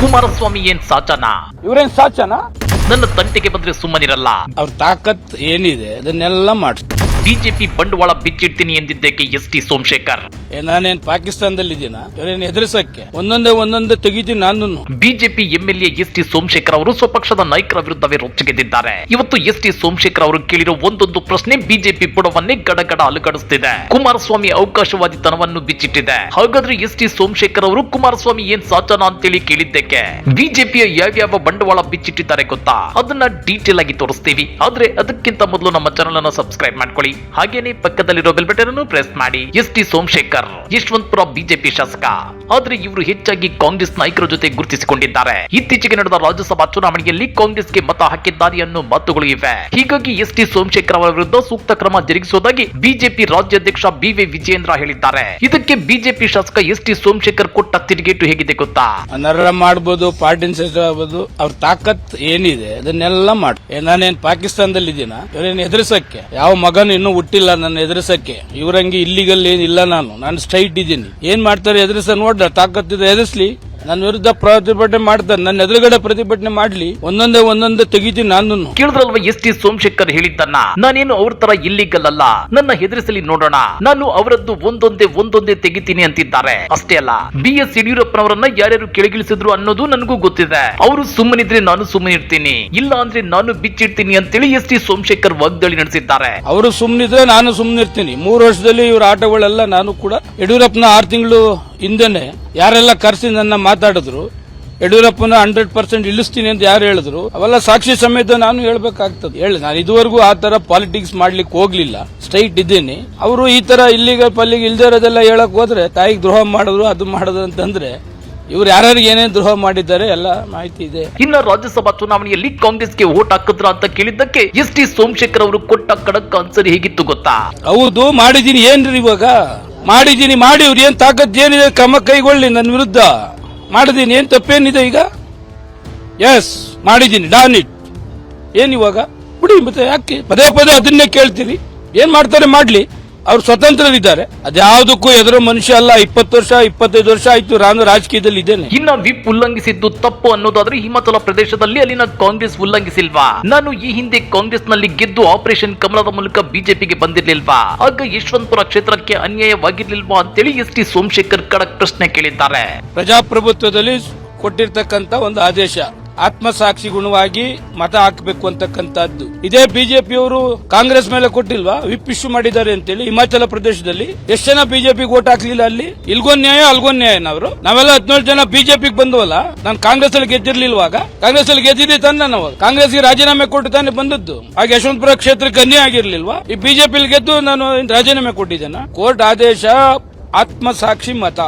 ಕುಮಾರಸ್ವಾಮಿ ಏನ್ ಸಾಚನ? ಇವ್ರೇನ್ ಸಾಚನ? ನನ್ನ ತಂಟೆಗೆ ಬಂದ್ರೆ ಸುಮ್ಮನಿರಲ್ಲ. ಅವ್ರ ತಾಕತ್ ಏನಿದೆ ಅದನ್ನೆಲ್ಲ ಮಾಡ್ತಾರೆ. ಬಿಜೆಪಿ ಬಂಡವಾಳ ಬಿಚ್ಚಿಡ್ತೀನಿ ಎಂದಿದ್ದಕ್ಕೆ ಎಸ್.ಟಿ. ಸೋಮಶೇಖರ್. ನಾನೇನ್ ಪಾಕಿಸ್ತಾನದಲ್ಲಿ ಇದ್ದೀನ ಇವರೇನ್ ಎದುರಿಸಕ್ಕೆ? ಒಂದೊಂದೇ ತೆಗಿತೀನಿ ನಾನು. BJP MLA ST. ಸೋಮಶೇಖರ್ ಅವರು ಸ್ವಪಕ್ಷದ ನಾಯಕರ ವಿರುದ್ಧವೇ ರೊಚ್ಚಿಗೆದ್ದಿದ್ದಾರೆ. ಇವತ್ತು ಎಸ್.ಟಿ. ಸೋಮಶೇಖರ್ ಅವರು ಕೇಳಿರೋ ಒಂದೊಂದು ಪ್ರಶ್ನೆ ಬಿಜೆಪಿ ಬುಡವನ್ನೇ ಗಡಗಡ ಅಲುಗಾಡಿಸುತ್ತಿದೆ. ಕುಮಾರಸ್ವಾಮಿ ಅವಕಾಶವಾದಿತನವನ್ನು ಬಿಚ್ಚಿಟ್ಟಿದೆ. ಹಾಗಾದ್ರೆ ಎಸ್.ಟಿ. ಸೋಮಶೇಖರ್ ಅವರು ಕುಮಾರಸ್ವಾಮಿ ಏನ್ ಸಾಚನ ಅಂತೇಳಿ ಕೇಳಿದ್ದಕ್ಕೆ ಬಿಜೆಪಿಯ ಯಾವ್ಯಾವ ಬಂಡವಾಳ ಬಿಚ್ಚಿಟ್ಟಿದ್ದಾರೆ ಗೊತ್ತಾ? ಅದನ್ನ ಡೀಟೇಲ್ ಆಗಿ ತೋರಿಸ್ತೀವಿ. ಆದ್ರೆ ಅದಕ್ಕಿಂತ ಮೊದಲು ನಮ್ಮ ಚಾನೆಲ್ ಅನ್ನು ಸಬ್ಸ್ಕ್ರೈಬ್ ಮಾಡ್ಕೊಳ್ಳಿ. ಹಾಗೇನೆ ಪಕ್ಕದಲ್ಲಿರೋ ಬೆಲ್ ಬಟನ್ ಅನ್ನು ಪ್ರೆಸ್ ಮಾಡಿ. ಎಸ್.ಟಿ. ಸೋಮಶೇಖರ್ ಯಶವಂತಪುರ ಬಿಜೆಪಿ ಶಾಸಕ. ಆದ್ರೆ ಇವರು ಹೆಚ್ಚಾಗಿ ಕಾಂಗ್ರೆಸ್ ನಾಯಕರ ಜೊತೆ ಗುರುತಿಸಿಕೊಂಡಿದ್ದಾರೆ. ಇತ್ತೀಚೆಗೆ ನಡೆದ ರಾಜ್ಯಸಭಾ ಚುನಾವಣೆಯಲ್ಲಿ ಕಾಂಗ್ರೆಸ್ಗೆ ಮತ ಹಾಕಿದ್ದಾರೆ ಅನ್ನೋ ಮಾತುಗಳು ಇವೆ. ಹೀಗಾಗಿ ಎಸ್.ಟಿ. ಸೋಮಶೇಖರ್ ಅವರ ವಿರುದ್ಧ ಸೂಕ್ತ ಕ್ರಮ ಜರುಗಿಸುವುದಾಗಿ ಬಿಜೆಪಿ ರಾಜ್ಯಾಧ್ಯಕ್ಷ ಬಿ.ವೈ. ವಿಜಯೇಂದ್ರ ಹೇಳಿದ್ದಾರೆ. ಇದಕ್ಕೆ ಬಿಜೆಪಿ ಶಾಸಕ ಎಸ್.ಟಿ. ಸೋಮಶೇಖರ್ ಕೊಟ್ಟ ತಿರುಗೇಟು ಹೇಗಿದೆ ಗೊತ್ತಾ? ಅನರ್ಹ ಮಾಡಬಹುದು, ಪಾರ್ಟಿನ್ ಆಗಬಹುದು, ಅವ್ರ ತಾಕತ್ ಏನಿದೆ ಅದನ್ನೆಲ್ಲ ಮಾಡಿ. ನಾನೇನ್ ಪಾಕಿಸ್ತಾನದಲ್ಲಿ ಇದ್ದೀನ ಇವರೇನ್ ಎದುರಿಸಕ್ಕೆ? ಯಾವ ಮಗನು ಇನ್ನೂ ಹುಟ್ಟಿಲ್ಲ ನನ್ನ ಎದುರಿಸಕ್ಕೆ. ಇವರಂಗೆ ಇಲ್ಲಿಗಲ್ ಏನಿಲ್ಲ. ನಾನು ಸ್ಟ್ರೈಟ್ ಇದ್ದೀನಿ. ಏನ್ ಮಾಡ್ತಾರೆ ಎದುರಿಸ ನೋಡ್ರ, ತಾಕತ್ತಿದೆ ಎದುರಿಸ್ಲಿ. ನನ್ನ ವಿರುದ್ಧ ಪ್ರತಿಭಟನೆ ಮಾಡ್ತಾರೆ, ನನ್ನ ಎದುರುಗಡೆ ಪ್ರತಿಭಟನೆ ಮಾಡ್ಲಿ. ಒಂದೊಂದೇ ತೆಗಿತೀನಿ ನಾನು. ಕೇಳಿದ್ರಲ್ವಾ ಎಸ್.ಟಿ. ಸೋಮಶೇಖರ್ ಹೇಳಿದ್ದನ್ನ? ನಾನೇನು ಅವ್ರ ತರ ಇಲ್ಲಿಗಲ್ ಅಲ್ಲ, ನನ್ನ ಹೆದರಿಸಲಿ ನೋಡೋಣ, ನಾನು ಅವರದ್ದು ಒಂದೊಂದೇ ತೆಗಿತೀನಿ ಅಂತಿದ್ದಾರೆ. ಅಷ್ಟೇ ಅಲ್ಲ, ಬಿ.ಎಸ್. ಯಡಿಯೂರಪ್ಪನವರನ್ನ ಯಾರ್ಯಾರು ಕೆಳಗಿಳಿಸಿದ್ರು ಅನ್ನೋದು ನನಗೂ ಗೊತ್ತಿದೆ. ಅವರು ಸುಮ್ಮನಿದ್ರೆ ನಾನು ಸುಮ್ಮನಿರ್ತೀನಿ, ಇಲ್ಲ ಅಂದ್ರೆ ನಾನು ಬಿಚ್ಚಿಡ್ತೀನಿ ಅಂತೇಳಿ ಎಸ್.ಟಿ. ಸೋಮಶೇಖರ್ ವಾಗ್ದಾಳಿ ನಡೆಸಿದ್ದಾರೆ. ಅವರು ಸುಮ್ಮನಿದ್ರೆ ನಾನು ಸುಮ್ಮನಿರ್ತೀನಿ. 3 ವರ್ಷದಲ್ಲಿ ಇವ್ರ ಆಟಗಳೆಲ್ಲ ನಾನು ಕೂಡ ಯಡಿಯೂರಪ್ಪನ 6 ತಿಂಗಳು ಹಿಂದೆನೆ ಯಾರೆಲ್ಲ ಕರೆಸಿ ನನ್ನ ಮಾತಾಡಿದ್ರು, ಯಡಿಯೂರಪ್ಪನ 100% ಇಳಿಸ್ತೀನಿ ಅಂತ ಯಾರು ಹೇಳಿದ್ರು, ಅವೆಲ್ಲ ಸಾಕ್ಷಿ ಸಮೇತ ನಾನು ಹೇಳ್ಬೇಕಾಗ್ತದೆ. ನಾನು ಇದುವರೆಗೂ ಆ ತರ ಪಾಲಿಟಿಕ್ಸ್ ಮಾಡ್ಲಿಕ್ಕೆ ಹೋಗ್ಲಿಲ್ಲ, ಸ್ಟ್ರೈಟ್ ಇದ್ದೀನಿ. ಅವರು ಈ ತರ ಇಲ್ಲಿಗೆ ಪಲ್ಲಿಗೆ ಇಲ್ದೇ ಇರೋದೆಲ್ಲ ಹೇಳಕ್ ಹೋದ್ರೆ ತಾಯಿಗೆ ದ್ರೋಹ ಮಾಡಿದ್ರು, ಅದು ಮಾಡಿದ್ರು ಅಂತಂದ್ರೆ ಇವ್ರು ಯಾರ್ಯಾರಿಗೆ ಏನೇನ್ ದ್ರೋಹ ಮಾಡಿದ್ದಾರೆ ಎಲ್ಲ ಮಾಹಿತಿ ಇದೆ. ಇನ್ನು ರಾಜ್ಯಸಭಾ ಚುನಾವಣೆಯಲ್ಲಿ ಕಾಂಗ್ರೆಸ್ಗೆ ವೋಟ್ ಹಾಕಿದ್ರ ಅಂತ ಕೇಳಿದ್ದಕ್ಕೆ ಎಸ್.ಟಿ. ಸೋಮಶೇಖರ್ ಅವರು ಕೊಟ್ಟ ಖಡಕ್ ಆನ್ಸರ್ ಹೇಗಿತ್ತು ಗೊತ್ತಾ? ಹೌದು, ಮಾಡಿದೀನಿ. ಏನ್ರಿ ಇವಾಗ ಮಾಡಿದೀನಿ, ಮಾಡಿ ಇವ್ರು ಏನ್ ತಾಕತ್ ಏನಿದೆ ಕ್ರಮ ಕೈಗೊಳ್ಳಿ ನನ್ನ ವಿರುದ್ಧ. ಮಾಡಿದೀನಿ, ಏನ್ ತಪ್ಪೇನಿದೆ ಈಗ? ಎಸ್ ಮಾಡಿದೀನಿ, ಡಾನ್ ಇಟ್. ಏನ್ ಇವಾಗ ಬಿಡಿ, ಮತ್ತೆ ಯಾಕೆ ಪದೇ ಅದನ್ನೇ ಕೇಳ್ತೀರಿ? ಏನ್ ಮಾಡ್ತಾರೆ ಮಾಡ್ಲಿ, ಅವ್ರು ಸ್ವತಂತ್ರರಿದ್ದಾರೆ. ಅದ್ಯಾವುದಕ್ಕೂ ಎದುರು ಮನುಷ್ಯ ಅಲ್ಲ. 20 ವರ್ಷ 25 ವರ್ಷ ಆಯ್ತು ನಾನು ರಾಜಕೀಯದಲ್ಲಿ ಇದ್ದೇನೆ. ಇನ್ನ ವಿಪ್ ಉಲ್ಲಂಘಿಸಿದ್ದು ತಪ್ಪು ಅನ್ನೋದಾದ್ರೆ ಹಿಮಾಚಲ ಪ್ರದೇಶದಲ್ಲಿ ಅಲ್ಲಿನ ಕಾಂಗ್ರೆಸ್ ಉಲ್ಲಂಘಿಸಿಲ್ವಾ? ನಾನು ಈ ಹಿಂದೆ ಕಾಂಗ್ರೆಸ್ ನಲ್ಲಿ ಗೆದ್ದು ಆಪರೇಷನ್ ಕಮಲದ ಮೂಲಕ ಬಿಜೆಪಿಗೆ ಬಂದಿರ್ಲಿಲ್ವಾ? ಆಗ ಯಶವಂತಪುರ ಕ್ಷೇತ್ರಕ್ಕೆ ಅನ್ಯಾಯವಾಗಿರ್ಲಿಲ್ವಾ ಅಂತೇಳಿ ಎಸ್.ಟಿ. ಸೋಮಶೇಖರ್ ಖಡಕ್ ಪ್ರಶ್ನೆ ಕೇಳಿದ್ದಾರೆ. ಪ್ರಜಾಪ್ರಭುತ್ವದಲ್ಲಿ ಕೊಟ್ಟಿರ್ತಕ್ಕಂತ ಒಂದು ಆದೇಶ, ಆತ್ಮಸಾಕ್ಷಿ ಗುಣವಾಗಿ ಮತ ಹಾಕಬೇಕು ಅಂತಕ್ಕಂಥದ್ದು. ಇದೇ ಬಿಜೆಪಿಯವರು ಕಾಂಗ್ರೆಸ್ ಮೇಲೆ ಕೊಟ್ಟಿಲ್ವಾ? ವಿಪ್ ಇಶ್ಯೂ ಮಾಡಿದ್ದಾರೆ ಅಂತೇಳಿ ಹಿಮಾಚಲ ಪ್ರದೇಶದಲ್ಲಿ ಎಷ್ಟು ಜನ ಬಿಜೆಪಿ ಓಟ್ ಹಾಕ್ಲಿಲ್ಲ? ಅಲ್ಲಿ ಇಲ್ಗೊಂದ್ ನ್ಯಾಯ ಅಲ್ಗೊಂದ್ ನ್ಯಾಯ. ನಾವೆಲ್ಲ 17 ಜನ ಬಿಜೆಪಿಗೆ ಬಂದವಲ್ಲ. ನಾನು ಕಾಂಗ್ರೆಸ್ ಅಲ್ಲಿ ಗೆದ್ದಿರ್ಲಿಲ್ವಾಗ? ಕಾಂಗ್ರೆಸ್ ಅಲ್ಲಿ ಗೆದ್ದಿದ್ದೆ ತಾನೆ ನಾವು. ಕಾಂಗ್ರೆಸ್ಗೆ ರಾಜೀನಾಮೆ ಕೊಟ್ಟು ತಾನೆ ಬಂದದ್ದು. ಆಗ ಯಶವಂತಪುರ ಕ್ಷೇತ್ರಕ್ಕೆ ಅನ್ಯಾಯ ಆಗಿರ್ಲಿಲ್ವಾ? ಈ ಬಿಜೆಪಿ ಗೆದ್ದು ನಾನು ರಾಜೀನಾಮೆ ಕೊಟ್ಟಿದ್ದೇನೆ. ಕೋರ್ಟ್ ಆದೇಶ, ಆತ್ಮಸಾಕ್ಷಿ ಮತ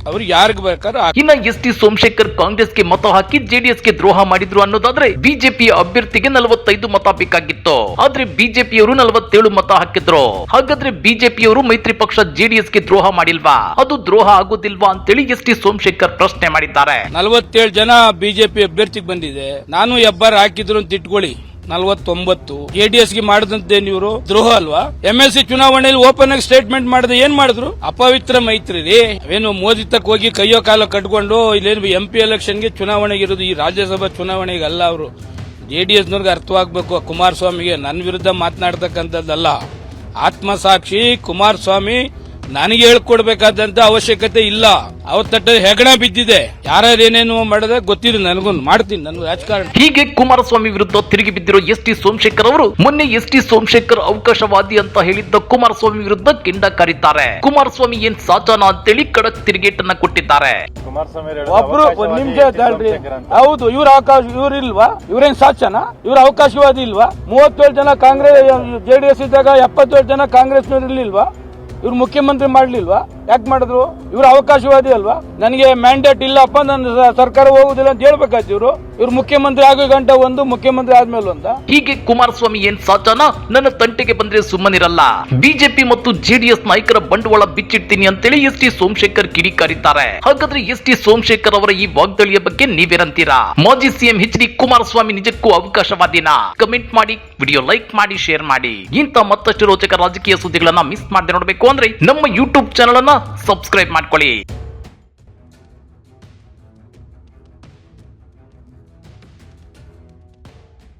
ಅವ್ರು ಯಾರಿಗ ಬೇಕಾದ್ರೆ. ಇನ್ನ ಎಸ್.ಟಿ. ಸೋಮಶೇಖರ್ ಕಾಂಗ್ರೆಸ್ಗೆ ಮತ ಹಾಕಿ ಜೆಡಿಎಸ್ಗೆ ದ್ರೋಹ ಮಾಡಿದ್ರು ಅನ್ನೋದಾದ್ರೆ ಬಿಜೆಪಿಯ ಅಭ್ಯರ್ಥಿಗೆ 45 ಮತ ಬೇಕಾಗಿತ್ತು. ಆದ್ರೆ ಬಿಜೆಪಿಯವರು 47 ಮತ ಹಾಕಿದ್ರು. ಹಾಗಾದ್ರೆ ಬಿಜೆಪಿಯವರು ಮೈತ್ರಿ ಪಕ್ಷ ಜೆಡಿಎಸ್ಗೆ ದ್ರೋಹ ಮಾಡಿಲ್ವಾ? ಅದು ದ್ರೋಹ ಆಗೋದಿಲ್ವಾ ಅಂತೇಳಿ ಎಸ್.ಟಿ. ಸೋಮಶೇಖರ್ ಪ್ರಶ್ನೆ ಮಾಡಿದ್ದಾರೆ. 47 ಜನ ಬಿಜೆಪಿ ಅಭ್ಯರ್ಥಿಗೆ ಬಂದಿದೆ. ನಾನು ಹೆಬ್ಬಾರ್ ಹಾಕಿದ್ರು ಅಂತ ಇಟ್ಕೊಳ್ಳಿ, 49 ಜೆಡಿಎಸ್ಗೆ ಮಾಡಿದಂತೇನು ಇವರು ದ್ರೋಹ ಅಲ್ವಾ? ಎಂಎಲ್ಸಿ ಚುನಾವಣೆಯಲ್ಲಿ ಓಪನ್ ಆಗಿ ಸ್ಟೇಟ್ಮೆಂಟ್ ಮಾಡಿದ್ರೆ ಏನ್ ಮಾಡಿದ್ರು? ಅಪವಿತ್ರ ಮೈತ್ರಿ ರೀ. ಏನು ಮೋದಿ ತಕ್ಕ ಹೋಗಿ ಕೈಯೋ ಕಾಲ ಕಟ್ಕೊಂಡು ಇಲ್ಲೇನು MP ಎಲೆಕ್ಷನ್ಗೆ ಚುನಾವಣೆಗೆ ಇರೋದು, ಈ ರಾಜ್ಯಸಭಾ ಚುನಾವಣೆಗೆ ಅಲ್ಲ. ಅವರು ಜೆಡಿಎಸ್ನವ್ರಿಗೆ ಅರ್ಥವಾಗಬೇಕು. ಕುಮಾರಸ್ವಾಮಿಗೆ ನನ್ನ ವಿರುದ್ಧ ಮಾತನಾಡ್ತಕ್ಕಂಥದ್ದಲ್ಲ. ಆತ್ಮಸಾಕ್ಷಿ ಕುಮಾರಸ್ವಾಮಿ ನನಗೆ ಹೇಳ್ಕೊಡ್ಬೇಕಾದಂತ ಅವಶ್ಯಕತೆ ಇಲ್ಲ. ಅವ್ರ ತಟ್ಟ ಹೆಗಣ ಬಿದ್ದಿದೆ. ಯಾರೇನೇನು ಮಾಡಿದ್ರೆ ಗೊತ್ತಿಲ್ಲ, ನನಗೊಂದು ಮಾಡ್ತೀನಿ, ನನ್ನ ರಾಜಕಾರಣ. ಹೀಗೆ ಕುಮಾರಸ್ವಾಮಿ ವಿರುದ್ಧ ತಿರುಗಿ ಬಿದ್ದಿರೋ ಎಸ್.ಟಿ. ಸೋಮಶೇಖರ್ ಅವರು ಮೊನ್ನೆ ಎಸ್.ಟಿ. ಸೋಮಶೇಖರ್ ಅವಕಾಶವಾದಿ ಅಂತ ಹೇಳಿದ್ದ ಕುಮಾರಸ್ವಾಮಿ ವಿರುದ್ಧ ಕೆಂಡ ಕಾರಿದ್ದಾರೆ. ಕುಮಾರಸ್ವಾಮಿ ಏನ್ ಸಾಚನ ಅಂತೇಳಿ ಖಡಕ್ ತಿರುಗೇಟನ್ನ ಕೊಟ್ಟಿದ್ದಾರೆ. ಒಬ್ರು ಒಂದ್ ನಿಮಿಷ ತಾಳ್ರಿ. ಹೌದು, ಇವ್ರ ಅವಕಾಶ ಇವ್ರು ಇಲ್ವಾ? ಇವ್ರೇನ್ ಸಾಚನ? ಇವ್ರ ಅವಕಾಶವಾದಿ ಇಲ್ವಾ? 37 ಜನ ಕಾಂಗ್ರೆಸ್ ಜೆಡಿಎಸ್ ಇದ್ದಾಗ 77 ಜನ ಕಾಂಗ್ರೆಸ್ನವ್ರು ಇರ್ಲಿಲ್ವಾ? ಇವ್ರು ಮುಖ್ಯಮಂತ್ರಿ ಮಾಡ್ಲಿಲ್ವಾ? ಯಾಕೆ ಮಾಡಿದ್ರು? ಇವ್ರು ಅವಕಾಶವಾದಿ ಅಲ್ವಾ? ನನಗೆ ಮ್ಯಾಂಡೇಟ್ ಇಲ್ಲಪ್ಪ, ನನ್ನ ಸರ್ಕಾರ ಹೋಗುದಿಲ್ಲ ಅಂತ ಹೇಳ್ಬೇಕಾಯ್ತು. ಇವ್ರು ಮುಖ್ಯಮಂತ್ರಿ ಆಗೋ ಗಂಟ ಒಂದು, ಮುಖ್ಯಮಂತ್ರಿ ಆದ್ಮೇಲೆ ಒಂದ. ಹೀಗೆ ಕುಮಾರಸ್ವಾಮಿ ಏನ್ ಸಾಚನ? ನನ್ನ ತಂಟೆಗೆ ಬಂದ್ರೆ ಸುಮ್ಮನಿರಲ್ಲ, ಬಿಜೆಪಿ ಮತ್ತು ಜೆಡಿಎಸ್ ನಾಯಕರ ಬಂಡವಾಳ ಬಿಚ್ಚಿಡ್ತೀನಿ ಅಂತೇಳಿ ಎಸ್.ಟಿ. ಸೋಮಶೇಖರ್ ಕಿಡಿಕಾರಿದ್ದಾರೆ. ಹಾಗಾದ್ರೆ ಎಸ್.ಟಿ. ಸೋಮಶೇಖರ್ ಅವರ ಈ ವಾಗ್ದಾಳಿಯ ಬಗ್ಗೆ ನೀವೇನಂತೀರಾ? ಮಾಜಿ ಸಿಎಂ ಎಚ್.ಡಿ. ಕುಮಾರಸ್ವಾಮಿ ನಿಜಕ್ಕೂ ಅವಕಾಶವಾದಿನ? ಕಮೆಂಟ್ ಮಾಡಿ, ವಿಡಿಯೋ ಲೈಕ್ ಮಾಡಿ, ಶೇರ್ ಮಾಡಿ. ಇಂಥ ಮತ್ತಷ್ಟು ರೋಚಕ ರಾಜಕೀಯ ಸುದ್ದಿಗಳನ್ನ ಮಿಸ್ ಮಾಡದೆ ನೋಡಬೇಕು ಅಂದ್ರೆ ನಮ್ಮ ಯೂಟ್ಯೂಬ್ ಚಾನೆಲ್ ಅನ್ನ ಸಬ್ಸ್ಕ್ರೈಬ್ ಮಾಡ್ಕೊಳ್ಳಿ.